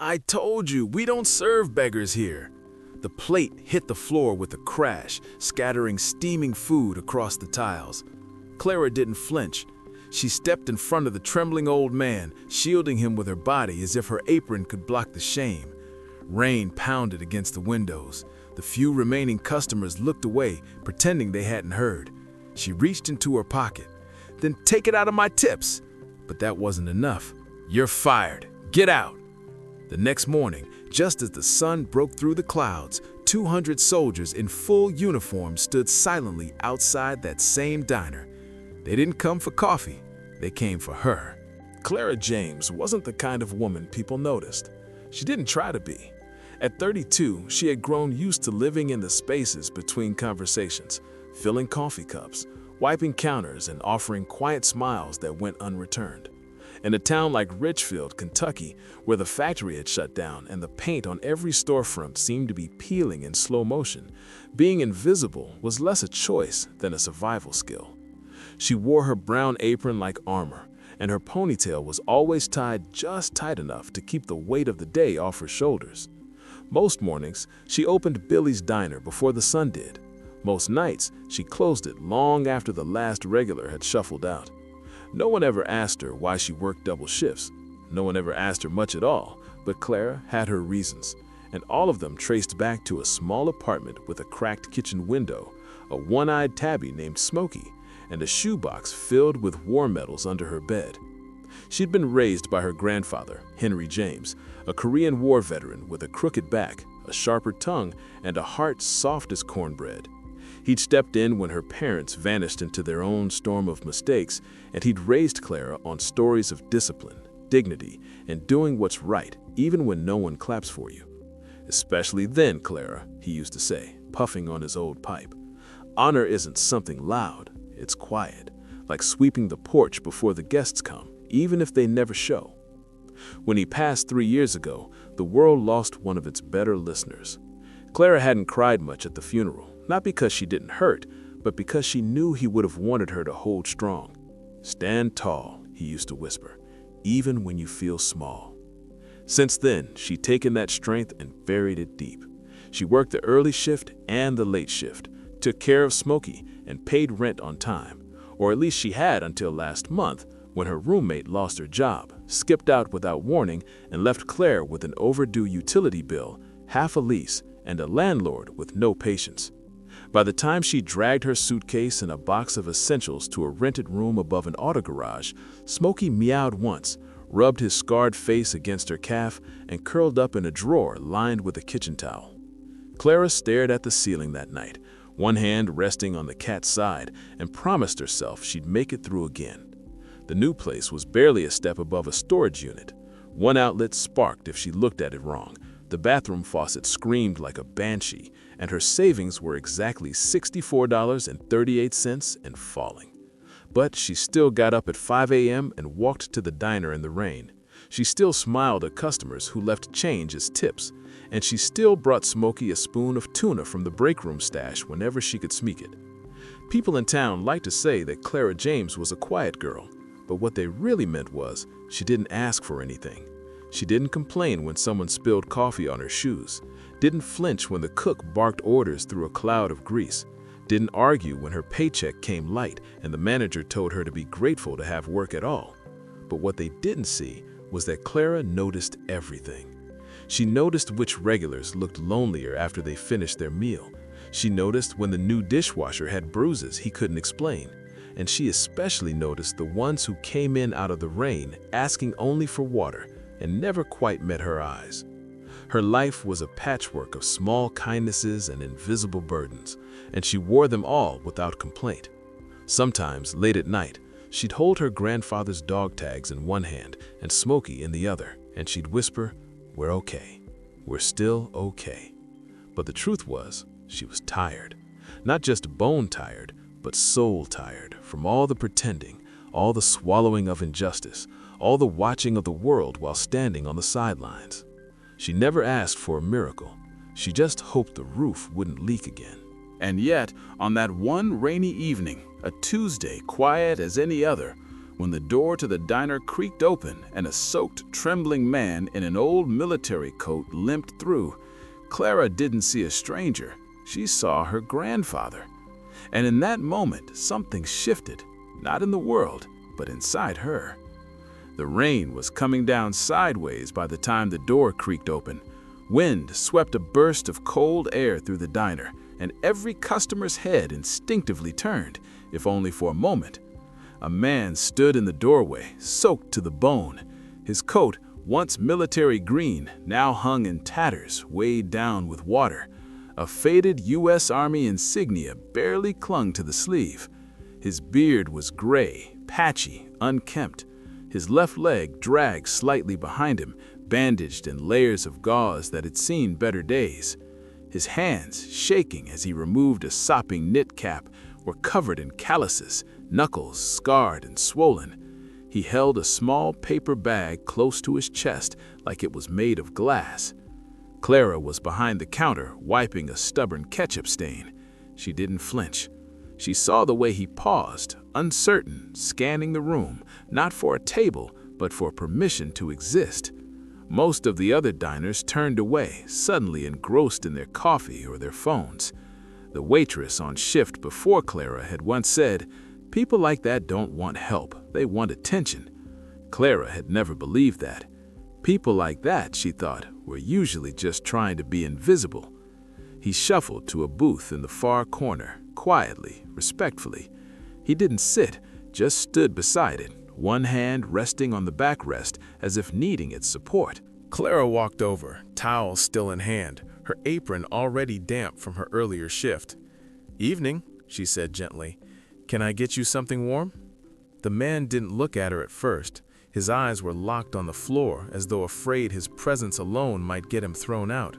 I told you, we don't serve beggars here. The plate hit the floor with a crash, scattering steaming food across the tiles. Clara didn't flinch. She stepped in front of the trembling old man, shielding him with her body as if her apron could block the shame. Rain pounded against the windows. The few remaining customers looked away, pretending they hadn't heard. She reached into her pocket. Then take it out of my tips. But that wasn't enough. You're fired. Get out. The next morning, just as the sun broke through the clouds, 200 soldiers in full uniform stood silently outside that same diner. They didn't come for coffee. They came for her. Clara James wasn't the kind of woman people noticed. She didn't try to be. At 32, she had grown used to living in the spaces between conversations, filling coffee cups, wiping counters, and offering quiet smiles that went unreturned. In a town like Richfield, Kentucky, where the factory had shut down and the paint on every storefront seemed to be peeling in slow motion, being invisible was less a choice than a survival skill. She wore her brown apron like armor, and her ponytail was always tied just tight enough to keep the weight of the day off her shoulders. Most mornings, she opened Billy's diner before the sun did. Most nights, she closed it long after the last regular had shuffled out. No one ever asked her why she worked double shifts. No one ever asked her much at all, but Clara had her reasons, and all of them traced back to a small apartment with a cracked kitchen window, a one-eyed tabby named Smokey, and a shoebox filled with war medals under her bed. She'd been raised by her grandfather, Henry James, a Korean War veteran with a crooked back, a sharper tongue, and a heart soft as cornbread. He'd stepped in when her parents vanished into their own storm of mistakes, and he'd raised Clara on stories of discipline, dignity, and doing what's right, even when no one claps for you. Especially then, Clara, he used to say, puffing on his old pipe. Honor isn't something loud, it's quiet, like sweeping the porch before the guests come, even if they never show. When he passed 3 years ago, the world lost one of its better listeners. Clara hadn't cried much at the funeral, not because she didn't hurt, but because she knew he would have wanted her to hold strong. Stand tall, he used to whisper, even when you feel small. Since then, she'd taken that strength and buried it deep. She worked the early shift and the late shift, took care of Smokey, and paid rent on time, or at least she had until last month, when her roommate lost her job, skipped out without warning, and left Claire with an overdue utility bill, half a lease, and a landlord with no patience. By the time she dragged her suitcase and a box of essentials to a rented room above an auto garage, Smokey meowed once, rubbed his scarred face against her calf, and curled up in a drawer lined with a kitchen towel. Clara stared at the ceiling that night, one hand resting on the cat's side, and promised herself she'd make it through again. The new place was barely a step above a storage unit. One outlet sparked if she looked at it wrong. The bathroom faucet screamed like a banshee, and her savings were exactly $64.38 and falling. But she still got up at 5 a.m. and walked to the diner in the rain. She still smiled at customers who left change as tips, and she still brought Smokey a spoon of tuna from the break room stash whenever she could sneak it. People in town liked to say that Clara James was a quiet girl, but what they really meant was she didn't ask for anything. She didn't complain when someone spilled coffee on her shoes, didn't flinch when the cook barked orders through a cloud of grease, didn't argue when her paycheck came light and the manager told her to be grateful to have work at all. But what they didn't see was that Clara noticed everything. She noticed which regulars looked lonelier after they finished their meal. She noticed when the new dishwasher had bruises he couldn't explain. And she especially noticed the ones who came in out of the rain asking only for water and never quite met her eyes. Her life was a patchwork of small kindnesses and invisible burdens, and she wore them all without complaint. Sometimes, late at night, she'd hold her grandfather's dog tags in one hand and Smokey in the other, and she'd whisper, "We're okay. We're still okay." But the truth was, she was tired. Not just bone tired, but soul tired from all the pretending, all the swallowing of injustice, all the watching of the world while standing on the sidelines. She never asked for a miracle. She just hoped the roof wouldn't leak again. And yet, on that one rainy evening, a Tuesday quiet as any other, when the door to the diner creaked open and a soaked, trembling man in an old military coat limped through. Clara didn't see a stranger. She saw her grandfather. And in that moment, something shifted, not in the world, but inside her. The rain was coming down sideways by the time the door creaked open. Wind swept a burst of cold air through the diner, and every customer's head instinctively turned, if only for a moment. A man stood in the doorway, soaked to the bone. His coat, once military green, now hung in tatters, weighed down with water. A faded U.S. Army insignia barely clung to the sleeve. His beard was gray, patchy, unkempt. His left leg dragged slightly behind him, bandaged in layers of gauze that had seen better days. His hands, shaking as he removed a sopping knit cap, were covered in calluses, knuckles scarred and swollen. He held a small paper bag close to his chest like it was made of glass. Clara was behind the counter, wiping a stubborn ketchup stain. She didn't flinch. She saw the way he paused, uncertain, scanning the room, not for a table, but for permission to exist. Most of the other diners turned away, suddenly engrossed in their coffee or their phones. The waitress on shift before Clara had once said, "People like that don't want help, they want attention." Clara had never believed that. People like that, she thought, were usually just trying to be invisible. He shuffled to a booth in the far corner, quietly, respectfully. He didn't sit, just stood beside it, one hand resting on the backrest as if needing its support. Clara walked over, towel still in hand, her apron already damp from her earlier shift. "Evening," she said gently. "Can I get you something warm?" The man didn't look at her at first. His eyes were locked on the floor, as though afraid his presence alone might get him thrown out.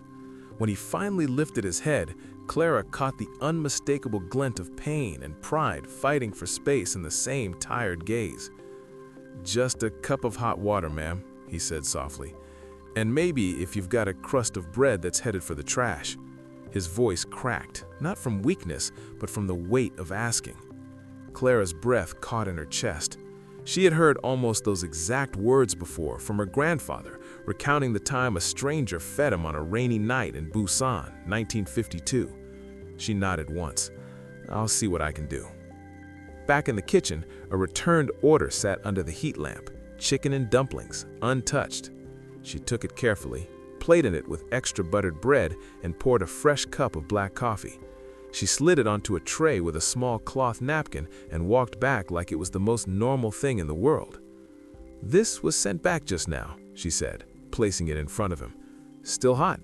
When he finally lifted his head, Clara caught the unmistakable glint of pain and pride fighting for space in the same tired gaze. "Just a cup of hot water, ma'am," he said softly. "And maybe if you've got a crust of bread that's headed for the trash." His voice cracked, not from weakness, but from the weight of asking. Clara's breath caught in her chest. She had heard almost those exact words before from her grandfather, recounting the time a stranger fed him on a rainy night in Busan, 1952. She nodded once. "I'll see what I can do." Back in the kitchen, a returned order sat under the heat lamp, chicken and dumplings, untouched. She took it carefully, plated it with extra buttered bread, and poured a fresh cup of black coffee. She slid it onto a tray with a small cloth napkin and walked back like it was the most normal thing in the world. "This was sent back just now," she said, placing it in front of him. "Still hot."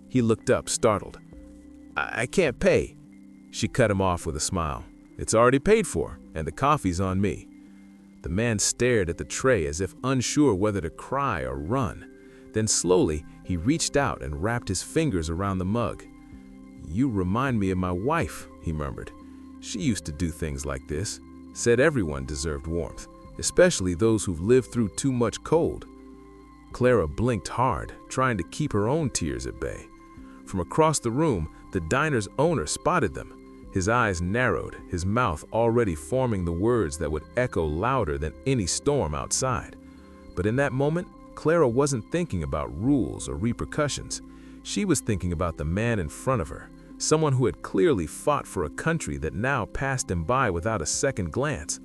He looked up, startled. I can't pay." She cut him off with a smile. "It's already paid for, and the coffee's on me." The man stared at the tray as if unsure whether to cry or run. Then slowly, he reached out and wrapped his fingers around the mug. "You remind me of my wife," he murmured. "She used to do things like this, said everyone deserved warmth, especially those who've lived through too much cold." Clara blinked hard, trying to keep her own tears at bay. From across the room, the diner's owner spotted them. His eyes narrowed, his mouth already forming the words that would echo louder than any storm outside. But in that moment, Clara wasn't thinking about rules or repercussions. She was thinking about the man in front of her, someone who had clearly fought for a country that now passed him by without a second glance.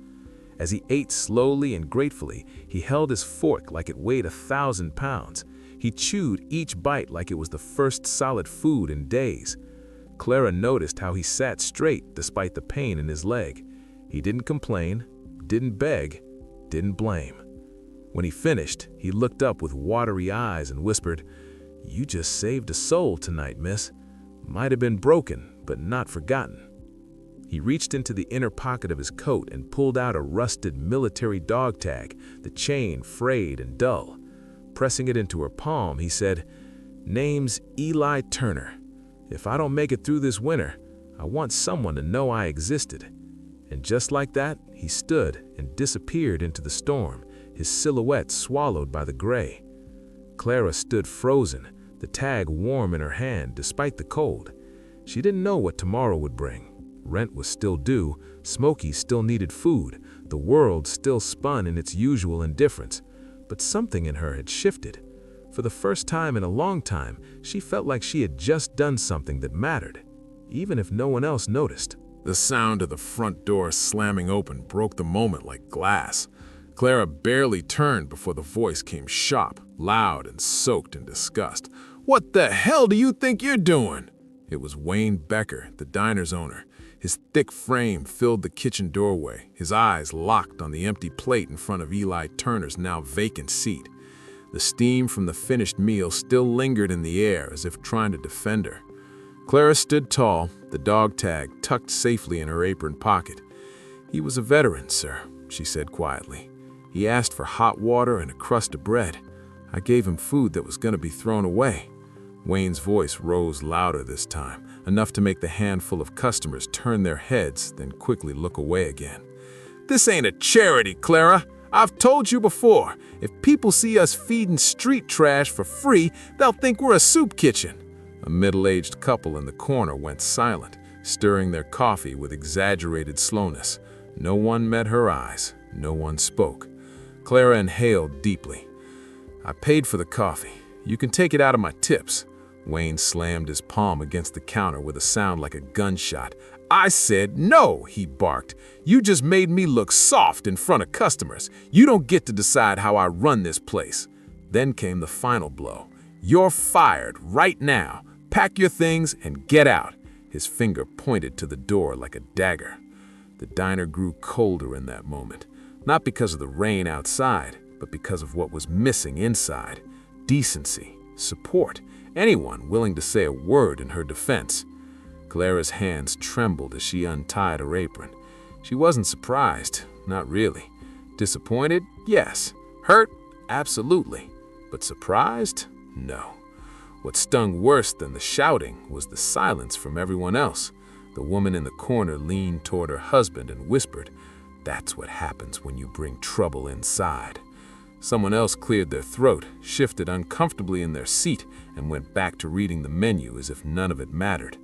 As he ate slowly and gratefully, he held his fork like it weighed 1,000 pounds. He chewed each bite like it was the first solid food in days. Clara noticed how he sat straight despite the pain in his leg. He didn't complain, didn't beg, didn't blame. When he finished, he looked up with watery eyes and whispered, "You just saved a soul tonight, miss. Might have been broken, but not forgotten." He reached into the inner pocket of his coat and pulled out a rusted military dog tag, the chain frayed and dull. Pressing it into her palm, he said, "Name's Eli Turner. If I don't make it through this winter, I want someone to know I existed." And just like that, he stood and disappeared into the storm, his silhouette swallowed by the gray. Clara stood frozen, the tag warm in her hand despite the cold. She didn't know what tomorrow would bring. Rent was still due, Smokey still needed food, The world still spun in its usual indifference, but something in her had shifted. For the first time in a long time, she felt like she had just done something that mattered, even if no one else noticed. The sound of the front door slamming open broke the moment like glass. Clara barely turned before the voice came sharp, loud, and soaked in disgust. "What the hell do you think you're doing?" It was Wayne Becker, the diner's owner. His thick frame filled the kitchen doorway, his eyes locked on the empty plate in front of Eli Turner's now vacant seat. The steam from the finished meal still lingered in the air as if trying to defend her. Clara stood tall, the dog tag tucked safely in her apron pocket. "He was a veteran, sir," she said quietly. "He asked for hot water and a crust of bread. I gave him food that was going to be thrown away." Wayne's voice rose louder this time, enough to make the handful of customers turn their heads, then quickly look away again. "This ain't a charity, Clara. I've told you before, if people see us feeding street trash for free, they'll think we're a soup kitchen." A middle-aged couple in the corner went silent, stirring their coffee with exaggerated slowness. No one met her eyes. No one spoke. Clara inhaled deeply. "I paid for the coffee. You can take it out of my tips." Wayne slammed his palm against the counter with a sound like a gunshot. "I said no," he barked. "You just made me look soft in front of customers. You don't get to decide how I run this place." Then came the final blow. "You're fired right now. Pack your things and get out." His finger pointed to the door like a dagger. The diner grew colder in that moment, not because of the rain outside, but because of what was missing inside. Decency, support, anyone willing to say a word in her defense. Clara's hands trembled as she untied her apron. She wasn't surprised, not really. Disappointed? Yes. Hurt? Absolutely. But surprised? No. What stung worse than the shouting was the silence from everyone else. The woman in the corner leaned toward her husband and whispered, "That's what happens when you bring trouble inside." Someone else cleared their throat, shifted uncomfortably in their seat, and went back to reading the menu as if none of it mattered.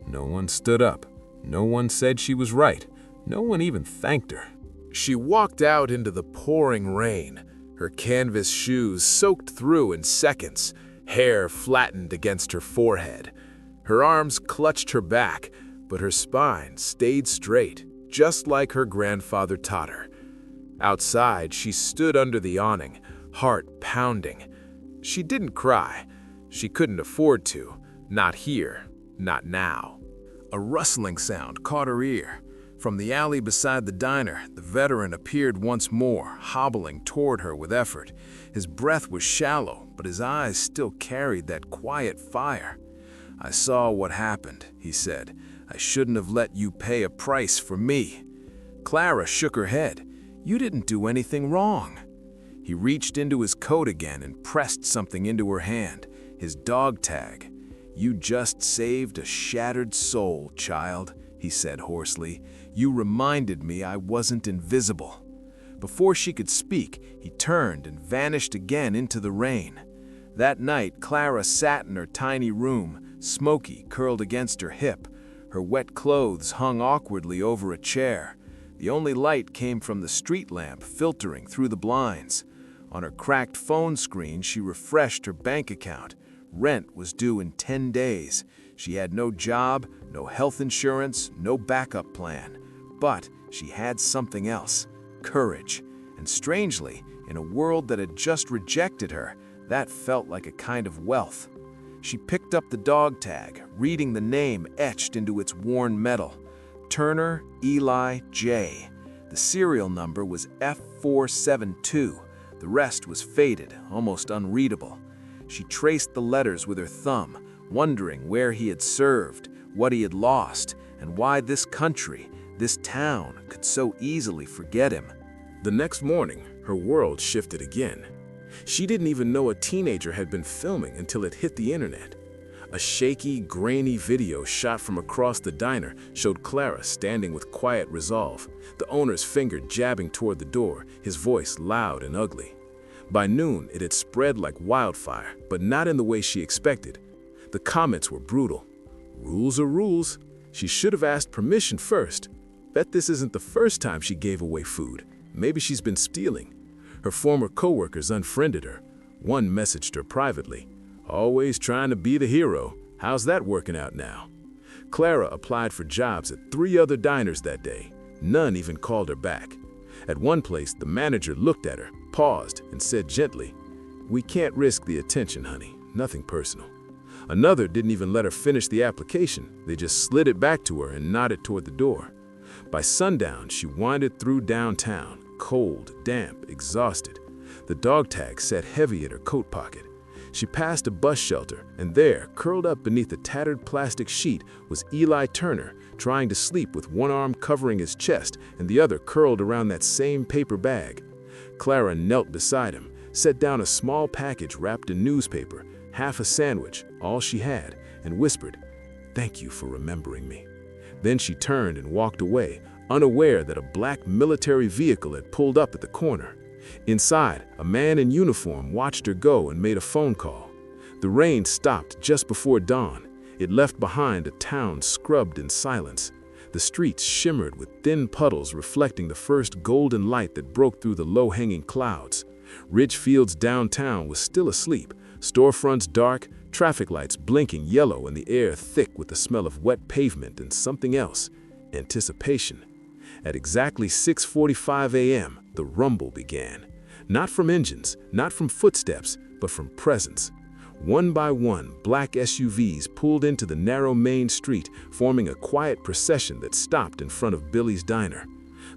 No one stood up. No one said she was right. No one even thanked her. She walked out into the pouring rain, her canvas shoes soaked through in seconds, hair flattened against her forehead. Her arms clutched her back, but her spine stayed straight, just like her grandfather taught her. Outside, she stood under the awning, heart pounding. She didn't cry. She couldn't afford to. Not here. Not now. A rustling sound caught her ear. From the alley beside the diner, the veteran appeared once more, hobbling toward her with effort. His breath was shallow, but his eyes still carried that quiet fire. "I saw what happened," he said. "I shouldn't have let you pay a price for me." Clara shook her head. "You didn't do anything wrong." He reached into his coat again and pressed something into her hand, his dog tag. "You just saved a shattered soul, child," he said hoarsely. "You reminded me I wasn't invisible." Before she could speak, he turned and vanished again into the rain. That night, Clara sat in her tiny room, Smokey curled against her hip. Her wet clothes hung awkwardly over a chair. The only light came from the street lamp filtering through the blinds. On her cracked phone screen, she refreshed her bank account. Rent was due in 10 days. She had no job, no health insurance, no backup plan. But she had something else, courage. And strangely, in a world that had just rejected her, that felt like a kind of wealth. She picked up the dog tag, reading the name etched into its worn metal. Turner Eli J. The serial number was F472. The rest was faded, almost unreadable. She traced the letters with her thumb, wondering where he had served, what he had lost, and why this country, this town, could so easily forget him. The next morning, her world shifted again. She didn't even know a teenager had been filming until it hit the internet. A shaky, grainy video shot from across the diner showed Clara standing with quiet resolve, the owner's finger jabbing toward the door, his voice loud and ugly. By noon, it had spread like wildfire, but not in the way she expected. The comments were brutal. Rules are rules. She should have asked permission first. Bet this isn't the first time she gave away food. Maybe she's been stealing. Her former coworkers unfriended her. One messaged her privately. Always trying to be the hero. How's that working out now? Clara applied for jobs at 3 other diners that day. None even called her back. At one place, the manager looked at her, paused, and said gently, "We can't risk the attention, honey. Nothing personal." Another didn't even let her finish the application. They just slid it back to her and nodded toward the door. By sundown, she winded through downtown, cold, damp, exhausted. The dog tag sat heavy in her coat pocket. She passed a bus shelter, and there, curled up beneath a tattered plastic sheet, was Eli Turner, trying to sleep with one arm covering his chest and the other curled around that same paper bag. Clara knelt beside him, set down a small package wrapped in newspaper, half a sandwich, all she had, and whispered, "Thank you for remembering me." Then she turned and walked away, unaware that a black military vehicle had pulled up at the corner. Inside, a man in uniform watched her go and made a phone call. The rain stopped just before dawn. It left behind a town scrubbed in silence. The streets shimmered with thin puddles reflecting the first golden light that broke through the low-hanging clouds. Ridgefields downtown was still asleep, storefronts dark, traffic lights blinking yellow, and the air thick with the smell of wet pavement and something else, anticipation. At exactly 6:45 a.m., the rumble began. Not from engines, not from footsteps, but from presence. One by one, black SUVs pulled into the narrow main street, forming a quiet procession that stopped in front of Billy's Diner.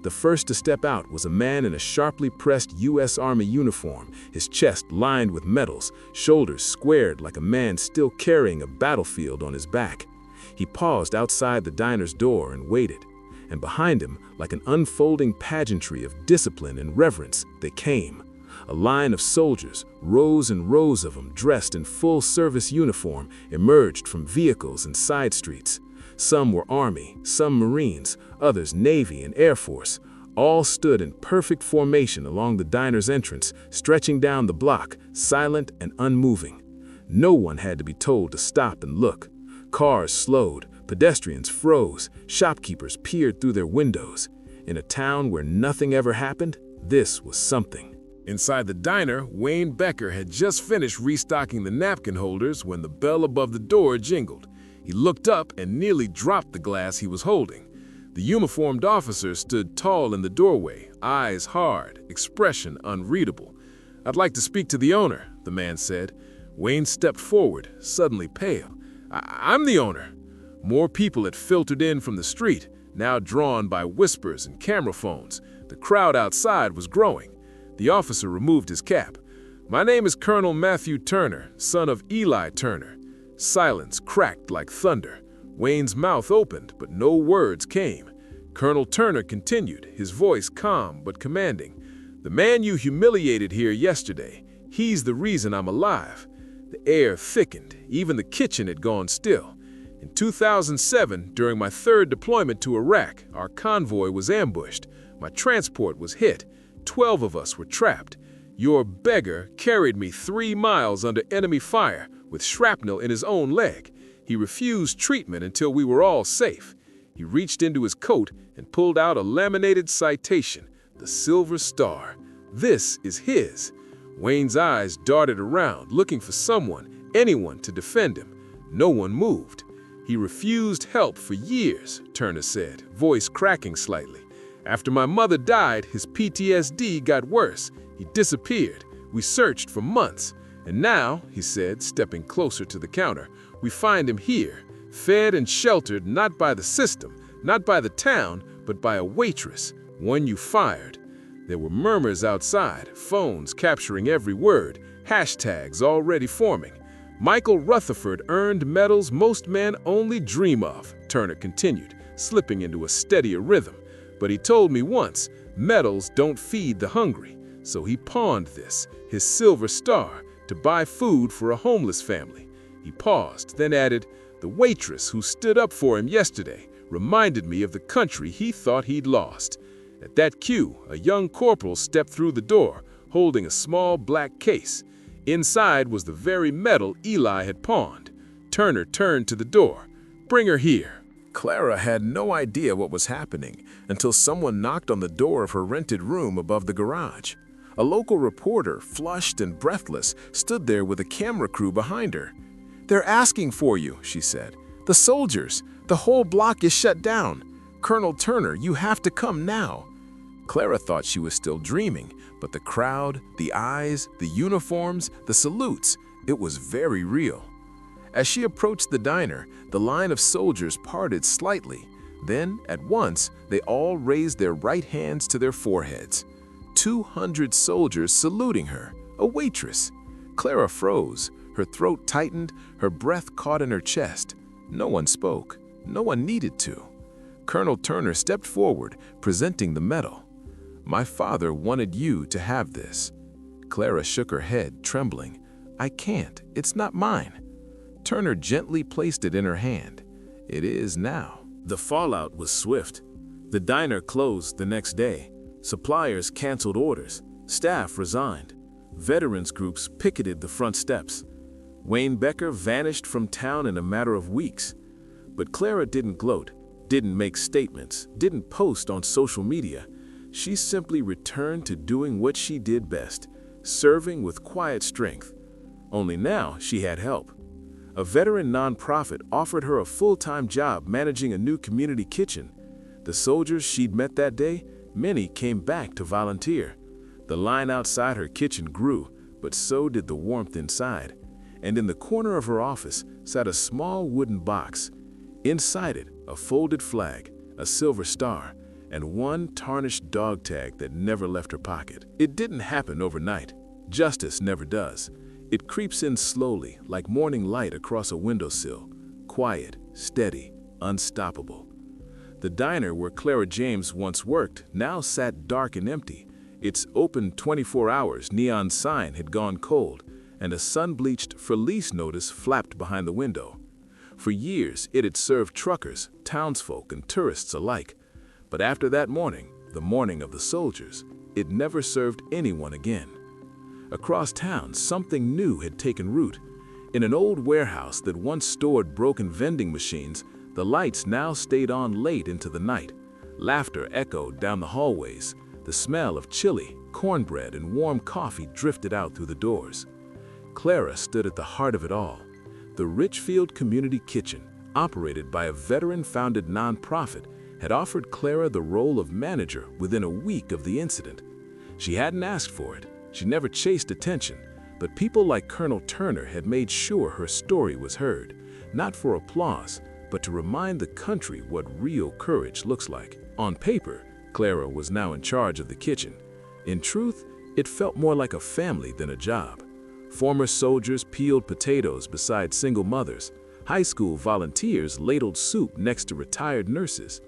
The first to step out was a man in a sharply pressed U.S. Army uniform, his chest lined with medals, shoulders squared like a man still carrying a battlefield on his back. He paused outside the diner's door and waited. And behind him, like an unfolding pageantry of discipline and reverence, they came. A line of soldiers, rows and rows of them dressed in full-service uniform, emerged from vehicles and side streets. Some were Army, some Marines, others Navy and Air Force. All stood in perfect formation along the diner's entrance, stretching down the block, silent and unmoving. No one had to be told to stop and look. Cars slowed, pedestrians froze, shopkeepers peered through their windows. In a town where nothing ever happened, this was something. Inside the diner, Wayne Becker had just finished restocking the napkin holders when the bell above the door jingled. He looked up and nearly dropped the glass he was holding. The uniformed officer stood tall in the doorway, eyes hard, expression unreadable. "I'd like to speak to the owner," the man said. Wayne stepped forward, suddenly pale. I'm the owner." More people had filtered in from the street, now drawn by whispers and camera phones. The crowd outside was growing. The officer removed his cap. "My name is Colonel Matthew Turner, son of Eli Turner." Silence cracked like thunder. Wayne's mouth opened, but no words came. Colonel Turner continued, his voice calm but commanding. "The man you humiliated here yesterday, he's the reason I'm alive." The air thickened. Even the kitchen had gone still. In 2007, during my 3rd deployment to Iraq, our convoy was ambushed. My transport was hit. 12 of us were trapped. Your beggar carried me 3 miles under enemy fire with shrapnel in his own leg. He refused treatment until we were all safe. He reached into his coat and pulled out a laminated citation, the Silver Star. This is his. Wayne's eyes darted around, looking for someone, anyone to defend him. No one moved. "He refused help for years," Turner said, voice cracking slightly. "After my mother died, his PTSD got worse. He disappeared. We searched for months. And now," he said, stepping closer to the counter, "we find him here, fed and sheltered not by the system, not by the town, but by a waitress, one you fired." There were murmurs outside, phones capturing every word, hashtags already forming. "Michael Rutherford earned medals most men only dream of," Turner continued, slipping into a steadier rhythm. "But he told me once, medals don't feed the hungry. So he pawned this, his Silver Star, to buy food for a homeless family." He paused, then added, "The waitress who stood up for him yesterday reminded me of the country he thought he'd lost." At that cue, a young corporal stepped through the door, holding a small black case. Inside was the very medal Eli had pawned. Turner turned to the door. "Bring her here." Clara had no idea what was happening until someone knocked on the door of her rented room above the garage. A local reporter, flushed and breathless, stood there with a camera crew behind her. "They're asking for you," she said. "The soldiers. The whole block is shut down. Colonel Turner, you have to come now." Clara thought she was still dreaming, but the crowd, the eyes, the uniforms, the salutes, it was very real. As she approached the diner, the line of soldiers parted slightly. Then, at once, they all raised their right hands to their foreheads. 200 soldiers saluting her, a waitress. Clara froze. Her throat tightened, her breath caught in her chest. No one spoke. No one needed to. Colonel Turner stepped forward, presenting the medal. "My father wanted you to have this." Clara shook her head, trembling. "I can't. It's not mine." Turner gently placed it in her hand. "It is now." The fallout was swift. The diner closed the next day. Suppliers canceled orders. Staff resigned. Veterans groups picketed the front steps. Wayne Becker vanished from town in a matter of weeks. But Clara didn't gloat, didn't make statements, didn't post on social media. She simply returned to doing what she did best, serving with quiet strength. Only now she had help. A veteran nonprofit offered her a full-time job managing a new community kitchen. The soldiers she'd met that day, many came back to volunteer. The line outside her kitchen grew, but so did the warmth inside. And in the corner of her office sat a small wooden box. Inside it, a folded flag, a silver star, and one tarnished dog tag that never left her pocket. It didn't happen overnight. Justice never does. It creeps in slowly, like morning light across a windowsill, quiet, steady, unstoppable. The diner where Clara James once worked now sat dark and empty. Its open 24 hours neon sign had gone cold, and a sun-bleached "For Lease" notice flapped behind the window. For years, it had served truckers, townsfolk, and tourists alike. But after that morning, the morning of the soldiers, it never served anyone again. Across town, something new had taken root. In an old warehouse that once stored broken vending machines, the lights now stayed on late into the night. Laughter echoed down the hallways. The smell of chili, cornbread, and warm coffee drifted out through the doors. Clara stood at the heart of it all. The Richfield Community Kitchen, operated by a veteran-founded nonprofit, had offered Clara the role of manager within a week of the incident. She hadn't asked for it. She never chased attention, but people like Colonel Turner had made sure her story was heard, not for applause, but to remind the country what real courage looks like. On paper, Clara was now in charge of the kitchen. In truth, it felt more like a family than a job. Former soldiers peeled potatoes beside single mothers. High school volunteers ladled soup next to retired nurses.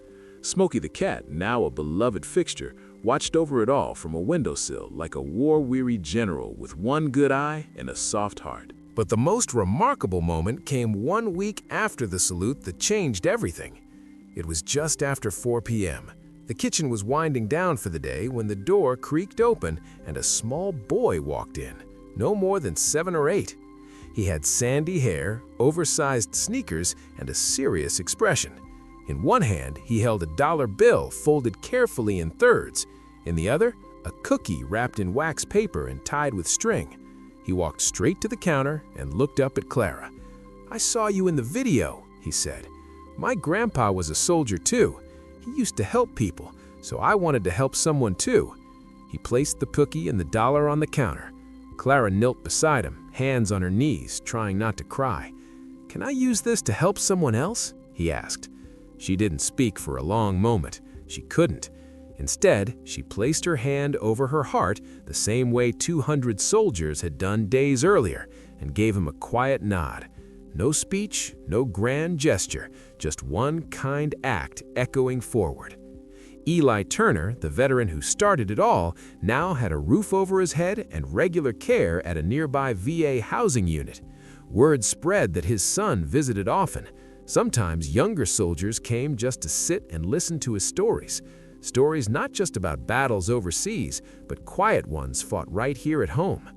Smokey the cat, now a beloved fixture, watched over it all from a windowsill like a war-weary general with one good eye and a soft heart. But the most remarkable moment came 1 week after the salute that changed everything. It was just after 4 p.m. The kitchen was winding down for the day when the door creaked open and a small boy walked in, no more than 7 or 8. He had sandy hair, oversized sneakers, and a serious expression. In one hand, he held a dollar bill folded carefully in thirds. In the other, a cookie wrapped in wax paper and tied with string. He walked straight to the counter and looked up at Clara. "I saw you in the video," he said. "My grandpa was a soldier too. He used to help people, so I wanted to help someone too." He placed the cookie and the dollar on the counter. Clara knelt beside him, hands on her knees, trying not to cry. "Can I use this to help someone else?" he asked. She didn't speak for a long moment. She couldn't. Instead, she placed her hand over her heart the same way 200 soldiers had done days earlier and gave him a quiet nod. No speech, no grand gesture, just one kind act echoing forward. Eli Turner, the veteran who started it all, now had a roof over his head and regular care at a nearby VA housing unit. Word spread that his son visited often. Sometimes younger soldiers came just to sit and listen to his stories. Stories not just about battles overseas, but quiet ones fought right here at home.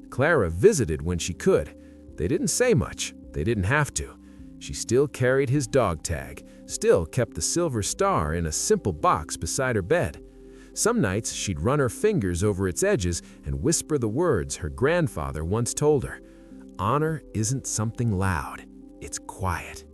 Clara visited when she could. They didn't say much. They didn't have to. She still carried his dog tag, still kept the silver star in a simple box beside her bed. Some nights she'd run her fingers over its edges and whisper the words her grandfather once told her. Honor isn't something loud, it's quiet.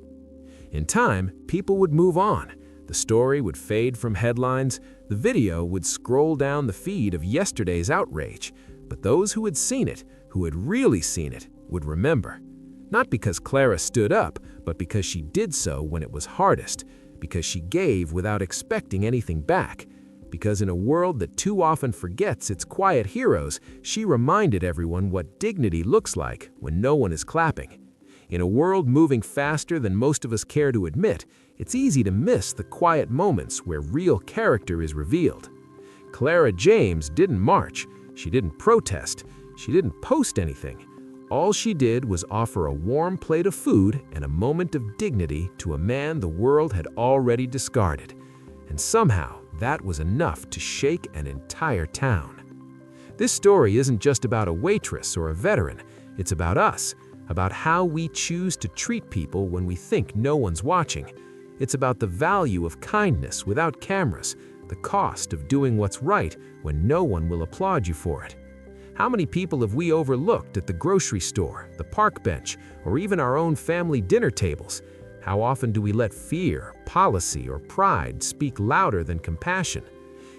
In time, people would move on. The story would fade from headlines, the video would scroll down the feed of yesterday's outrage, but those who had seen it, who had really seen it, would remember. Not because Clara stood up, but because she did so when it was hardest, because she gave without expecting anything back, because in a world that too often forgets its quiet heroes, she reminded everyone what dignity looks like when no one is clapping. In a world moving faster than most of us care to admit, it's easy to miss the quiet moments where real character is revealed. Clara James didn't march, she didn't protest, she didn't post anything. All she did was offer a warm plate of food and a moment of dignity to a man the world had already discarded. And somehow, that was enough to shake an entire town. This story isn't just about a waitress or a veteran, it's about us, about how we choose to treat people when we think no one's watching. It's about the value of kindness without cameras, the cost of doing what's right when no one will applaud you for it. How many people have we overlooked at the grocery store, the park bench, or even our own family dinner tables? How often do we let fear, policy, or pride speak louder than compassion?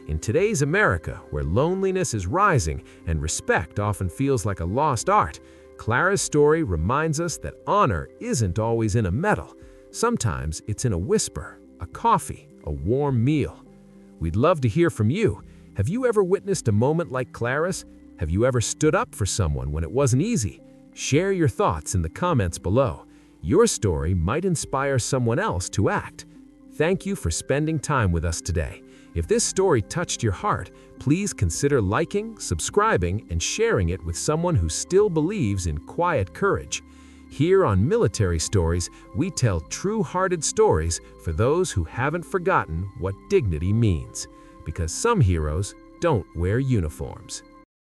In today's America, where loneliness is rising and respect often feels like a lost art, Clara's story reminds us that honor isn't always in a medal. Sometimes it's in a whisper, a coffee, a warm meal. We'd love to hear from you. Have you ever witnessed a moment like Clara's? Have you ever stood up for someone when it wasn't easy? Share your thoughts in the comments below. Your story might inspire someone else to act. Thank you for spending time with us today. If this story touched your heart, please consider liking, subscribing, and sharing it with someone who still believes in quiet courage. Here on Military Stories, we tell true-hearted stories for those who haven't forgotten what dignity means. Because some heroes don't wear uniforms.